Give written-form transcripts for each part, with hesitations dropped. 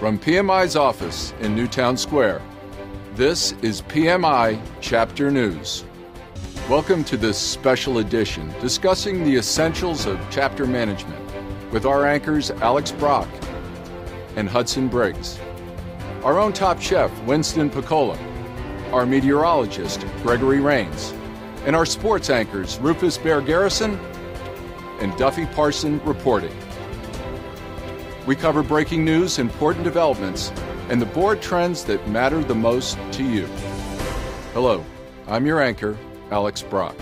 From PMI's office in Newtown Square, this is PMI Chapter News. Welcome to this special edition discussing the essentials of chapter management with our anchors Alex Brock and Hudson Briggs, our own top chef Winston Piccola, our meteorologist Gregory Rains, and our sports anchors Rufus Bear Garrison and Duffy Parson reporting. We cover breaking news, important developments, and the board trends that matter the most to you. Hello, I'm your anchor, Alex Brock.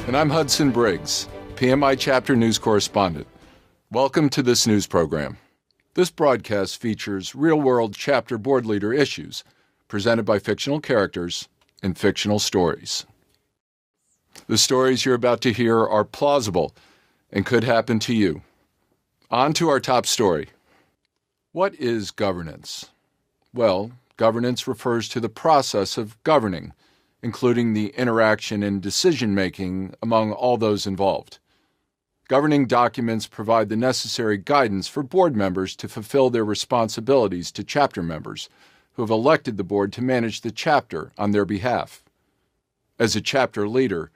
And I'm Hudson Briggs, PMI Chapter News Correspondent. Welcome to this news program. This broadcast features real-world chapter board leader issues presented by fictional characters and fictional stories. The stories you're about to hear are plausible and could happen to you. On to our top story. What is governance? Well, governance refers to the process of governing, including the interaction and decision-making among all those involved. Governing documents provide the necessary guidance for board members to fulfill their responsibilities to chapter members who have elected the board to manage the chapter on their behalf. As a chapter leader,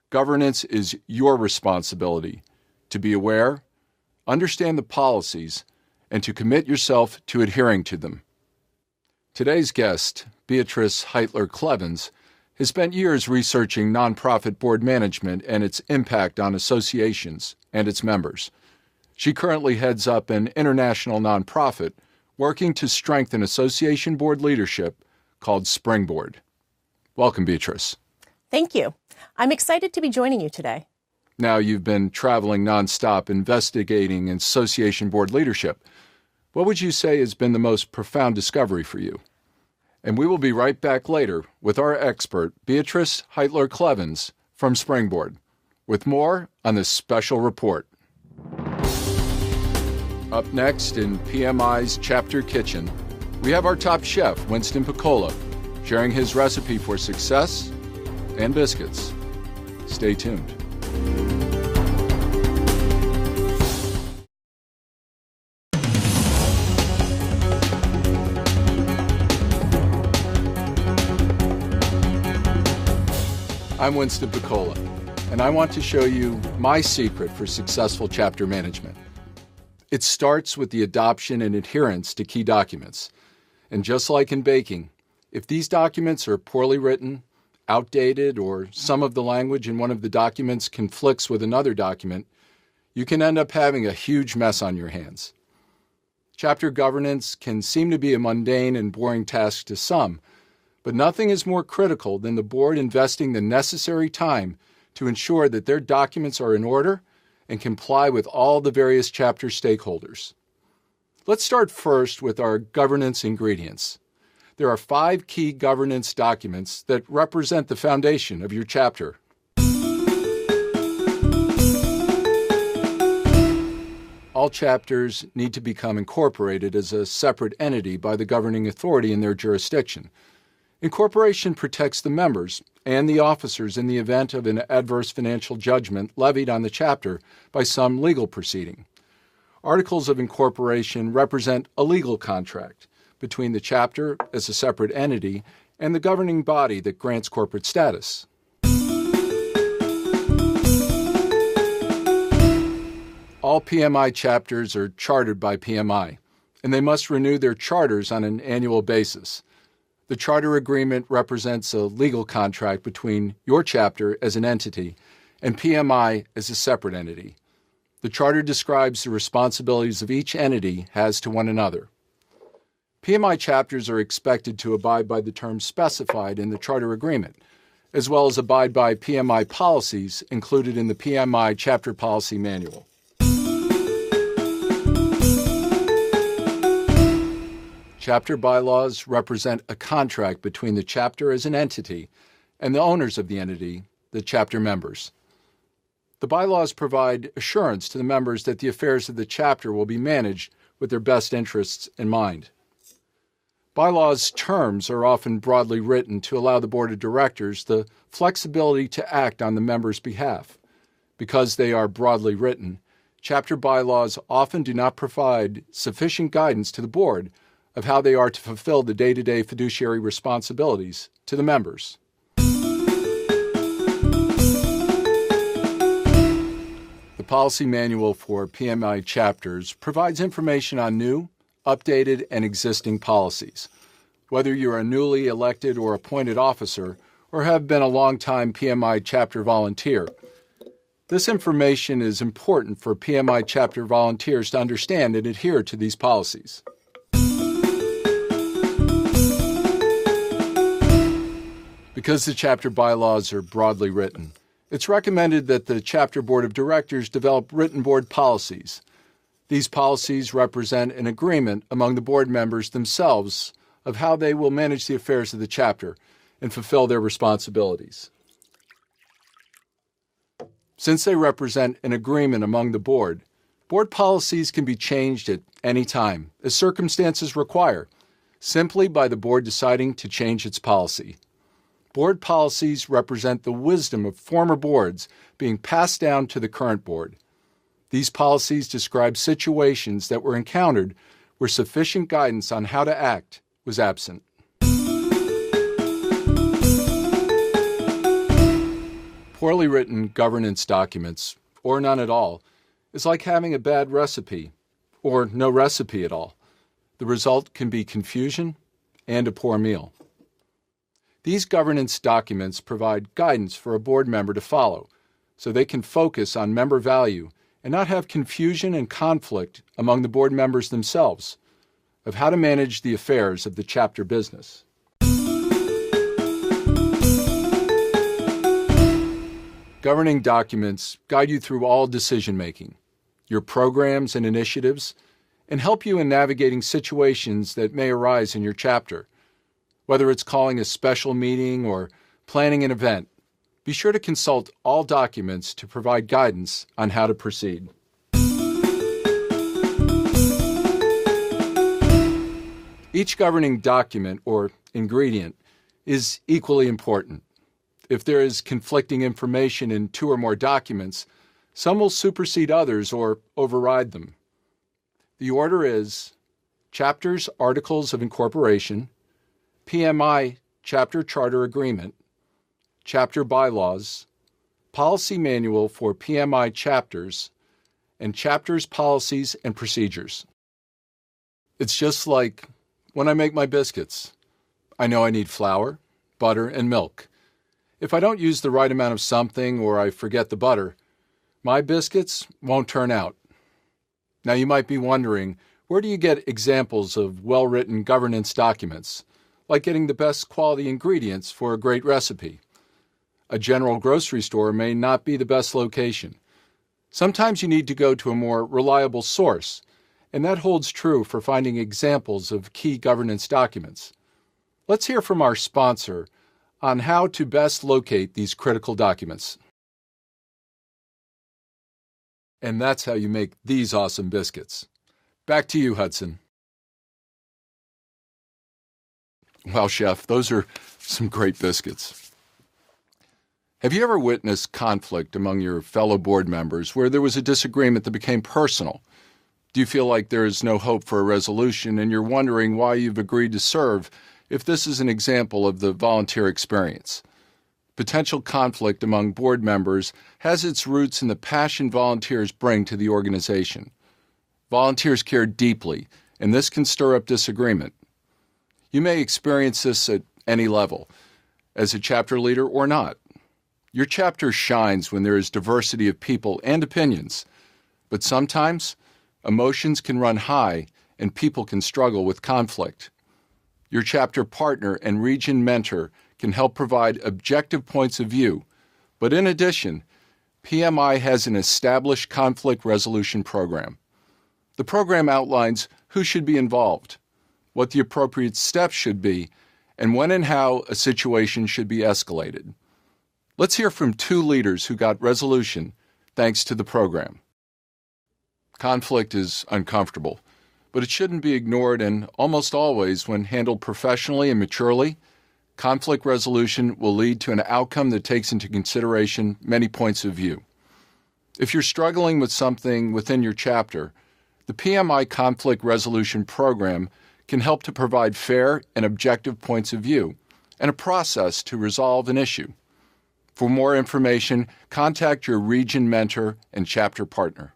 governance is your responsibility to be aware, understand the policies, and to commit yourself to adhering to them. Today's guest, Beatrice Heitler-Clevens, has spent years researching nonprofit board management and its impact on associations and its members. She currently heads up an international nonprofit working to strengthen association board leadership called Springboard. Welcome, Beatrice. Thank you. I'm excited to be joining you today. Now you've been traveling nonstop investigating association board leadership. What would you say has been the most profound discovery for you? And we will be right back later with our expert, Beatrice Heitler-Clevens from Springboard, with more on this special report. Up next in PMI's Chapter Kitchen, we have our top chef, Winston Piccola, sharing his recipe for success and biscuits. Stay tuned. I'm Winston Piccola, and I want to show you my secret for successful chapter management. It starts with the adoption and adherence to key documents. And just like in baking, if these documents are poorly written, outdated, or some of the language in one of the documents conflicts with another document, you can end up having a huge mess on your hands. Chapter governance can seem to be a mundane and boring task to some, but nothing is more critical than the board investing the necessary time to ensure that their documents are in order and comply with all the various chapter stakeholders. Let's start first with our governance ingredients. There are 5 key governance documents that represent the foundation of your chapter. All chapters need to become incorporated as a separate entity by the governing authority in their jurisdiction. Incorporation protects the members and the officers in the event of an adverse financial judgment levied on the chapter by some legal proceeding. Articles of incorporation represent a legal contract between the chapter as a separate entity and the governing body that grants corporate status. All PMI chapters are chartered by PMI, and they must renew their charters on an annual basis. The charter agreement represents a legal contract between your chapter as an entity and PMI as a separate entity. The charter describes the responsibilities of each entity has to one another. PMI chapters are expected to abide by the terms specified in the charter agreement, as well as abide by PMI policies included in the PMI Chapter Policy Manual. Chapter bylaws represent a contract between the chapter as an entity and the owners of the entity, the chapter members. The bylaws provide assurance to the members that the affairs of the chapter will be managed with their best interests in mind. Bylaws terms are often broadly written to allow the board of directors the flexibility to act on the members' behalf. Because they are broadly written, chapter bylaws often do not provide sufficient guidance to the board of how they are to fulfill the day-to-day fiduciary responsibilities to the members. The policy manual for PMI chapters provides information on new, updated, and existing policies. Whether you're a newly elected or appointed officer or have been a long-time PMI chapter volunteer, this information is important for PMI chapter volunteers to understand and adhere to these policies. Because the chapter bylaws are broadly written, it's recommended that the chapter board of directors develop written board policies. These policies represent an agreement among the board members themselves of how they will manage the affairs of the chapter and fulfill their responsibilities. Since they represent an agreement among the board policies can be changed at any time, as circumstances require, simply by the board deciding to change its policy. Board policies represent the wisdom of former boards being passed down to the current board. These policies describe situations that were encountered where sufficient guidance on how to act was absent. Poorly written governance documents, or none at all, is like having a bad recipe, or no recipe at all. The result can be confusion and a poor meal. These governance documents provide guidance for a board member to follow, so they can focus on member value and not have confusion and conflict among the board members themselves of how to manage the affairs of the chapter business. Governing documents guide you through all decision-making, your programs and initiatives, and help you in navigating situations that may arise in your chapter. Whether it's calling a special meeting or planning an event, be sure to consult all documents to provide guidance on how to proceed. Each governing document or ingredient is equally important. If there is conflicting information in two or more documents, some will supersede others or override them. The order is Chapters, Articles of Incorporation, PMI Chapter Charter Agreement, Chapter Bylaws, Policy Manual for PMI Chapters, and Chapters, Policies, and Procedures. It's just like when I make my biscuits. I know I need flour, butter, and milk. If I don't use the right amount of something or I forget the butter, my biscuits won't turn out. Now you might be wondering, where do you get examples of well-written governance documents, like getting the best quality ingredients for a great recipe? A general grocery store may not be the best location. Sometimes you need to go to a more reliable source, and that holds true for finding examples of key governance documents. Let's hear from our sponsor on how to best locate these critical documents. And that's how you make these awesome biscuits. Back to you, Hudson. Wow, Chef, those are some great biscuits. Have you ever witnessed conflict among your fellow board members where there was a disagreement that became personal? Do you feel like there is no hope for a resolution and you're wondering why you've agreed to serve if this is an example of the volunteer experience? Potential conflict among board members has its roots in the passion volunteers bring to the organization. Volunteers care deeply, and this can stir up disagreement. You may experience this at any level, as a chapter leader or not. Your chapter shines when there is diversity of people and opinions, but sometimes emotions can run high and people can struggle with conflict. Your chapter partner and region mentor can help provide objective points of view, but in addition, PMI has an established conflict resolution program. The program outlines who should be involved, what the appropriate steps should be, and when and how a situation should be escalated. Let's hear from two leaders who got resolution thanks to the program. Conflict is uncomfortable, but it shouldn't be ignored, and almost always, when handled professionally and maturely, conflict resolution will lead to an outcome that takes into consideration many points of view. If you're struggling with something within your chapter, the PMI Conflict Resolution Program can help to provide fair and objective points of view and a process to resolve an issue. For more information, contact your region mentor and chapter partner.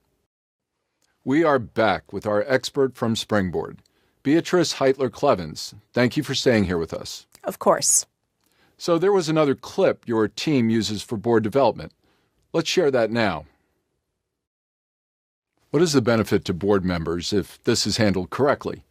We are back with our expert from Springboard, Beatrice Heitler-Clevens. Thank you for staying here with us. Of course. So there was another clip your team uses for board development. Let's share that now. What is the benefit to board members if this is handled correctly?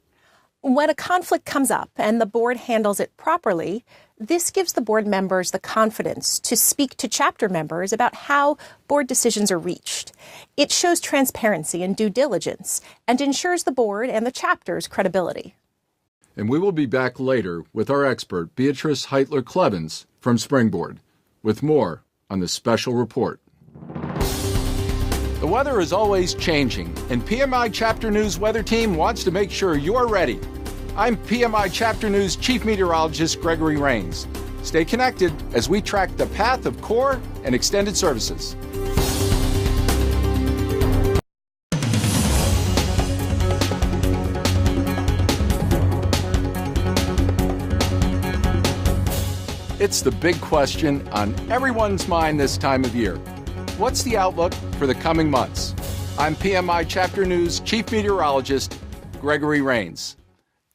When a conflict comes up and the board handles it properly, this gives the board members the confidence to speak to chapter members about how board decisions are reached. It shows transparency and due diligence and ensures the board and the chapter's credibility. And we will be back later with our expert, Beatrice Heitler-Clevens from Springboard, with more on this special report. The weather is always changing, and PMI Chapter News weather team wants to make sure you're ready. I'm PMI Chapter News Chief Meteorologist Gregory Rains. Stay connected as we track the path of core and extended services. It's the big question on everyone's mind this time of year. What's the outlook for the coming months? I'm PMI Chapter News Chief Meteorologist Gregory Rains.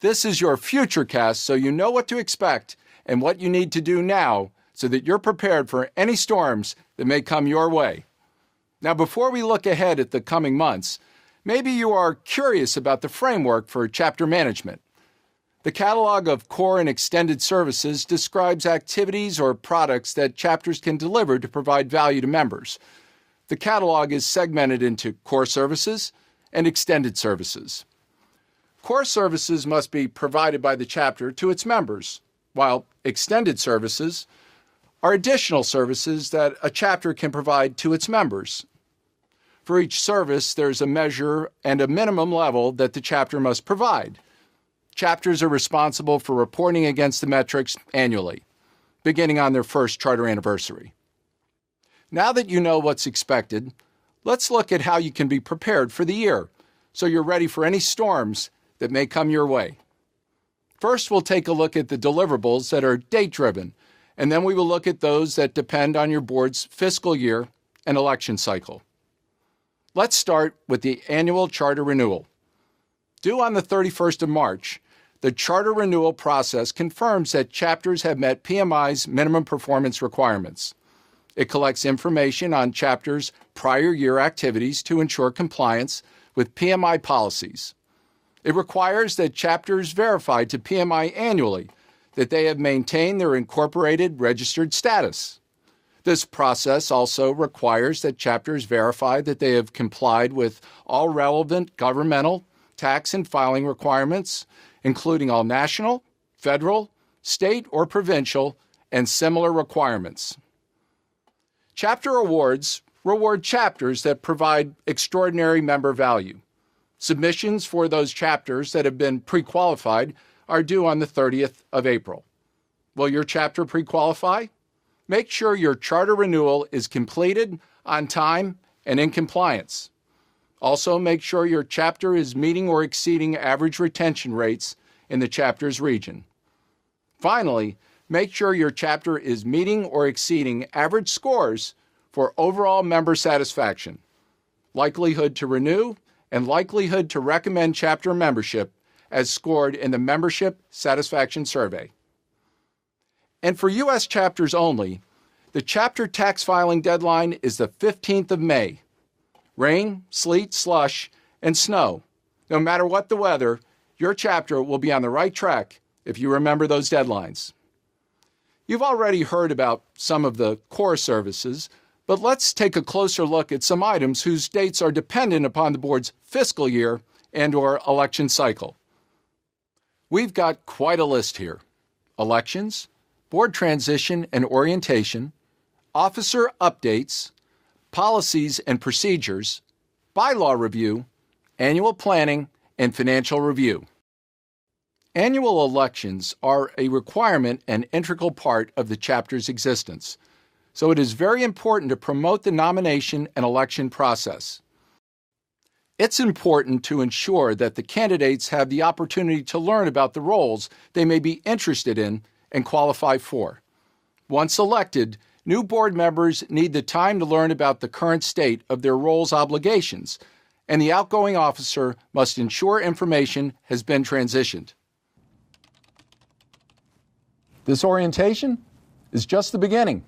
This is your Futurecast, so you know what to expect and what you need to do now so that you're prepared for any storms that may come your way. Now, before we look ahead at the coming months, maybe you are curious about the framework for chapter management. The catalog of core and extended services describes activities or products that chapters can deliver to provide value to members. The catalog is segmented into core services and extended services. Core services must be provided by the chapter to its members, while extended services are additional services that a chapter can provide to its members. For each service, there's a measure and a minimum level that the chapter must provide. Chapters are responsible for reporting against the metrics annually, beginning on their first charter anniversary. Now that you know what's expected, let's look at how you can be prepared for the year so you're ready for any storms that may come your way. First, we'll take a look at the deliverables that are date-driven, and then we will look at those that depend on your board's fiscal year and election cycle. Let's start with the annual charter renewal. Due on the 31st of March, the charter renewal process confirms that chapters have met PMI's minimum performance requirements. It collects information on chapters' prior year activities to ensure compliance with PMI policies. It requires that chapters verify to PMI annually that they have maintained their incorporated registered status. This process also requires that chapters verify that they have complied with all relevant governmental, tax, and filing requirements, including all national, federal, state, or provincial, and similar requirements. Chapter awards reward chapters that provide extraordinary member value. Submissions for those chapters that have been pre-qualified are due on the 30th of April. Will your chapter pre-qualify? Make sure your charter renewal is completed on time and in compliance. Also, make sure your chapter is meeting or exceeding average retention rates in the chapter's region. Finally, make sure your chapter is meeting or exceeding average scores for overall member satisfaction, likelihood to renew, and likelihood to recommend chapter membership as scored in the Membership Satisfaction Survey. And for U.S. chapters only, the chapter tax filing deadline is the 15th of May. Rain, sleet, slush, and snow. No matter what the weather, your chapter will be on the right track if you remember those deadlines. You've already heard about some of the core services, but let's take a closer look at some items whose dates are dependent upon the board's fiscal year and/or election cycle. We've got quite a list here: elections, board transition and orientation, officer updates, policies and procedures, bylaw review, annual planning, and financial review. Annual elections are a requirement and integral part of the chapter's existence, so it is very important to promote the nomination and election process. It's important to ensure that the candidates have the opportunity to learn about the roles they may be interested in and qualify for. Once elected, new board members need the time to learn about the current state of their role's obligations, and the outgoing officer must ensure information has been transitioned. This orientation is just the beginning.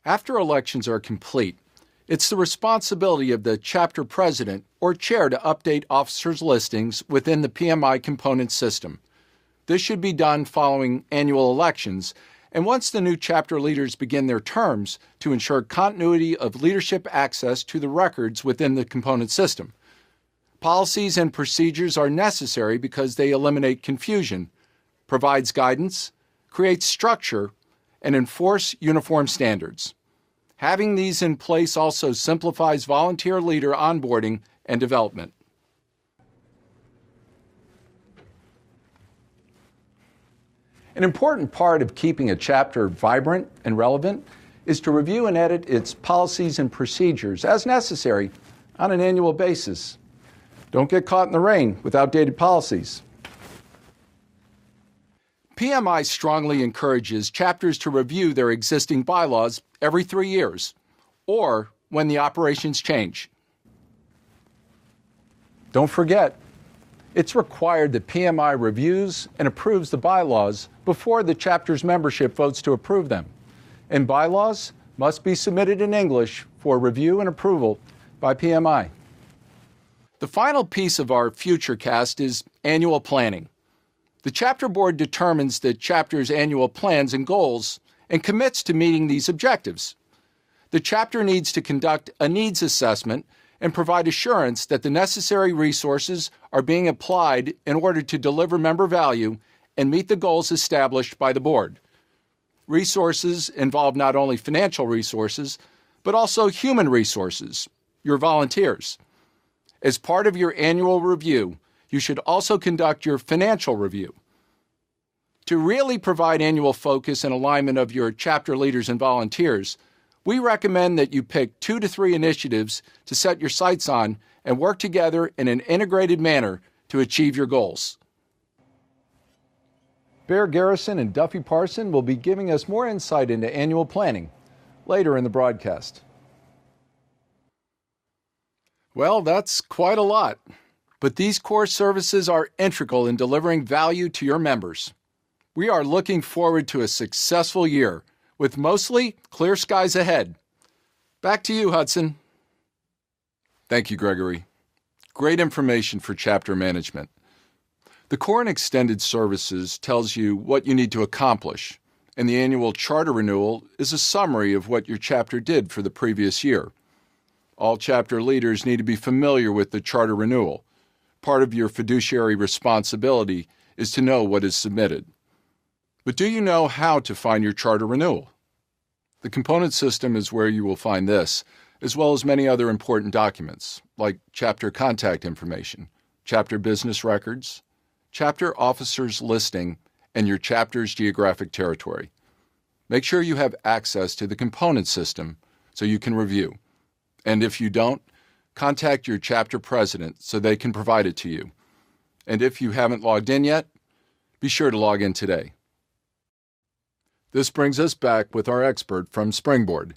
After elections are complete, it's the responsibility of the chapter president or chair to update officers' listings within the PMI component system. This should be done following annual elections and once the new chapter leaders begin their terms to ensure continuity of leadership access to the records within the component system. Policies and procedures are necessary because they eliminate confusion, provides guidance, create structure, and enforce uniform standards. Having these in place also simplifies volunteer leader onboarding and development. An important part of keeping a chapter vibrant and relevant is to review and edit its policies and procedures as necessary on an annual basis. Don't get caught in the rain with outdated policies. PMI strongly encourages chapters to review their existing bylaws every 3 years, or when the operations change. Don't forget, it's required that PMI reviews and approves the bylaws before the chapter's membership votes to approve them, and bylaws must be submitted in English for review and approval by PMI. The final piece of our Futurecast is annual planning. The chapter board determines the chapter's annual plans and goals and commits to meeting these objectives. The chapter needs to conduct a needs assessment and provide assurance that the necessary resources are being applied in order to deliver member value and meet the goals established by the board. Resources involve not only financial resources, but also human resources, your volunteers. As part of your annual review, you should also conduct your financial review. To really provide annual focus and alignment of your chapter leaders and volunteers, we recommend that you pick 2 to 3 initiatives to set your sights on and work together in an integrated manner to achieve your goals. Bear Garrison and Duffy Parson will be giving us more insight into annual planning later in the broadcast. Well, that's quite a lot. But these core services are integral in delivering value to your members. We are looking forward to a successful year, with mostly clear skies ahead. Back to you, Hudson. Thank you, Gregory. Great information for chapter management. The Core and Extended Services tells you what you need to accomplish, and the annual charter renewal is a summary of what your chapter did for the previous year. All chapter leaders need to be familiar with the charter renewal. Part of your fiduciary responsibility is to know what is submitted. But do you know how to find your charter renewal? The component system is where you will find this, as well as many other important documents, like chapter contact information, chapter business records, chapter officers listing, and your chapter's geographic territory. Make sure you have access to the component system so you can review. And if you don't, contact your chapter president so they can provide it to you. And if you haven't logged in yet, be sure to log in today. This brings us back with our expert from Springboard,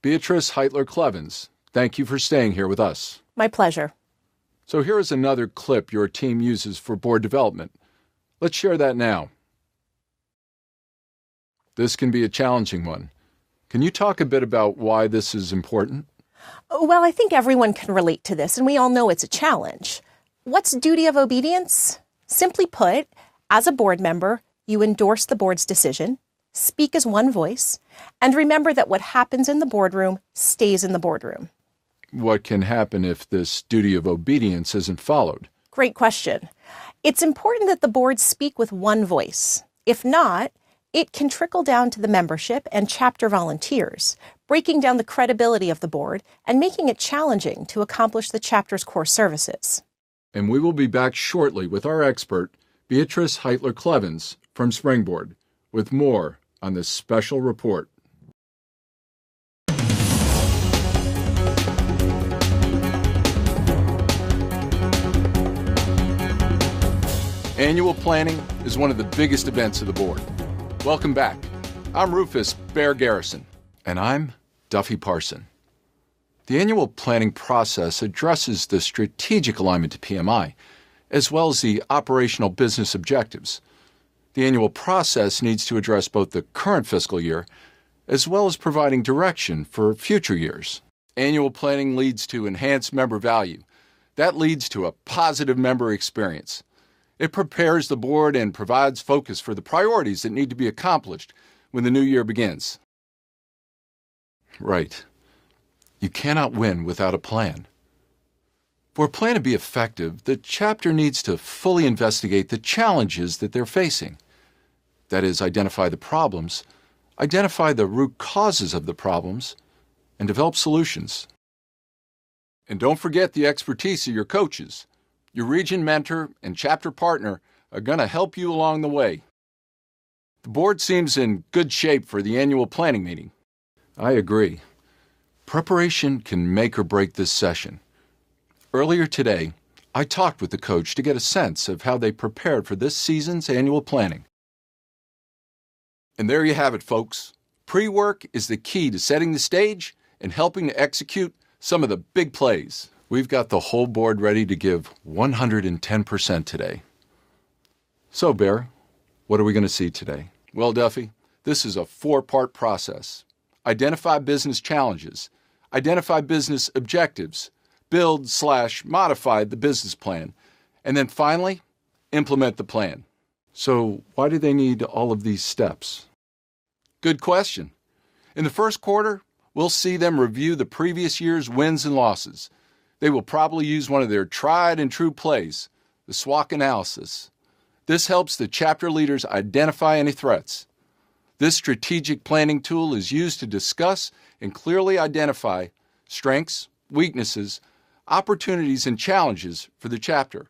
Beatrice Heitler-Clevens. Thank you for staying here with us. My pleasure. So here is another clip your team uses for board development. Let's share that now. This can be a challenging one. Can you talk a bit about why this is important? Well, I think everyone can relate to this, and we all know it's a challenge. What's duty of obedience? Simply put, as a board member, you endorse the board's decision, speak as one voice, and remember that what happens in the boardroom stays in the boardroom. What can happen if this duty of obedience isn't followed? Great question. It's important that the board speak with one voice. If not, it can trickle down to the membership and chapter volunteers, breaking down the credibility of the board and making it challenging to accomplish the chapter's core services. And we will be back shortly with our expert, Beatrice Heitler-Clevens from Springboard, with more on this special report. Annual planning is one of the biggest events of the board. Welcome back. I'm Rufus Bear Garrison. And I'm Duffy Parson. The annual planning process addresses the strategic alignment to PMI, as well as the operational business objectives. The annual process needs to address both the current fiscal year, as well as providing direction for future years. Annual planning leads to enhanced member value. That leads to a positive member experience. It prepares the board and provides focus for the priorities that need to be accomplished when the new year begins. Right. You cannot win without a plan. For a plan to be effective, the chapter needs to fully investigate the challenges that they're facing. That is, identify the problems, identify the root causes of the problems, and develop solutions. And don't forget the expertise of your coaches. Your region mentor and chapter partner are going to help you along the way. The board seems in good shape for the annual planning meeting. I agree. Preparation can make or break this session. Earlier today, I talked with the coach to get a sense of how they prepared for this season's annual planning. And there you have it, folks. Pre-work is the key to setting the stage and helping to execute some of the big plays. We've got the whole board ready to give 110% today. So, Bear, what are we going to see today? Well, Duffy, this is a 4-part process. Identify business challenges, identify business objectives, build/modify the business plan, and then finally, implement the plan. So why do they need all of these steps? Good question. In the first quarter, we'll see them review the previous year's wins and losses. They will probably use one of their tried and true plays, the SWOT analysis. This helps the chapter leaders identify any threats. This strategic planning tool is used to discuss and clearly identify strengths, weaknesses, opportunities, and challenges for the chapter.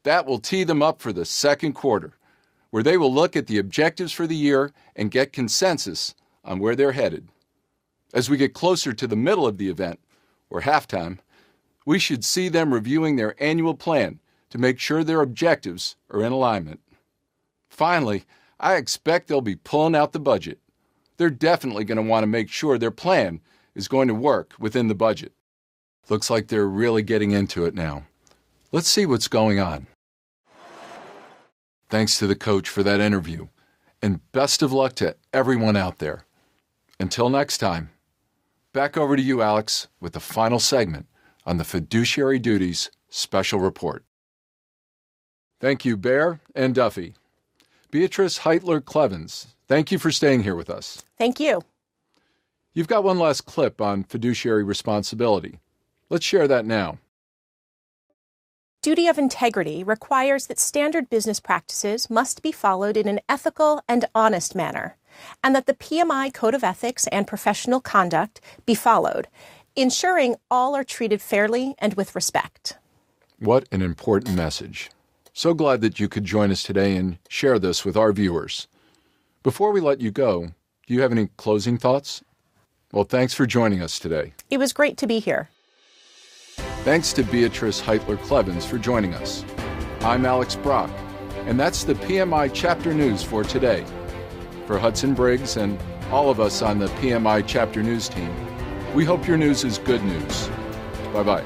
That will tee them up for the second quarter, where they will look at the objectives for the year and get consensus on where they're headed. As we get closer to the middle of the event, or halftime, we should see them reviewing their annual plan to make sure their objectives are in alignment. Finally, I expect they'll be pulling out the budget. They're definitely going to want to make sure their plan is going to work within the budget. Looks like they're really getting into it now. Let's see what's going on. Thanks to the coach for that interview, and best of luck to everyone out there. Until next time, back over to you, Alex, with the final segment on the Fiduciary Duties Special Report. Thank you, Bear and Duffy. Beatrice Heitler-Clevens, thank you for staying here with us. Thank you. You've got one last clip on fiduciary responsibility. Let's share that now. Duty of integrity requires that standard business practices must be followed in an ethical and honest manner, and that the PMI Code of Ethics and Professional Conduct be followed, ensuring all are treated fairly and with respect. What an important message. So glad that you could join us today and share this with our viewers. Before we let you go, do you have any closing thoughts? Well, thanks for joining us today. It was great to be here. Thanks to Beatrice Heitler-Clevens for joining us. I'm Alex Brock, and that's the PMI Chapter News for today. For Hudson Briggs and all of us on the PMI Chapter News team, we hope your news is good news. Bye-bye.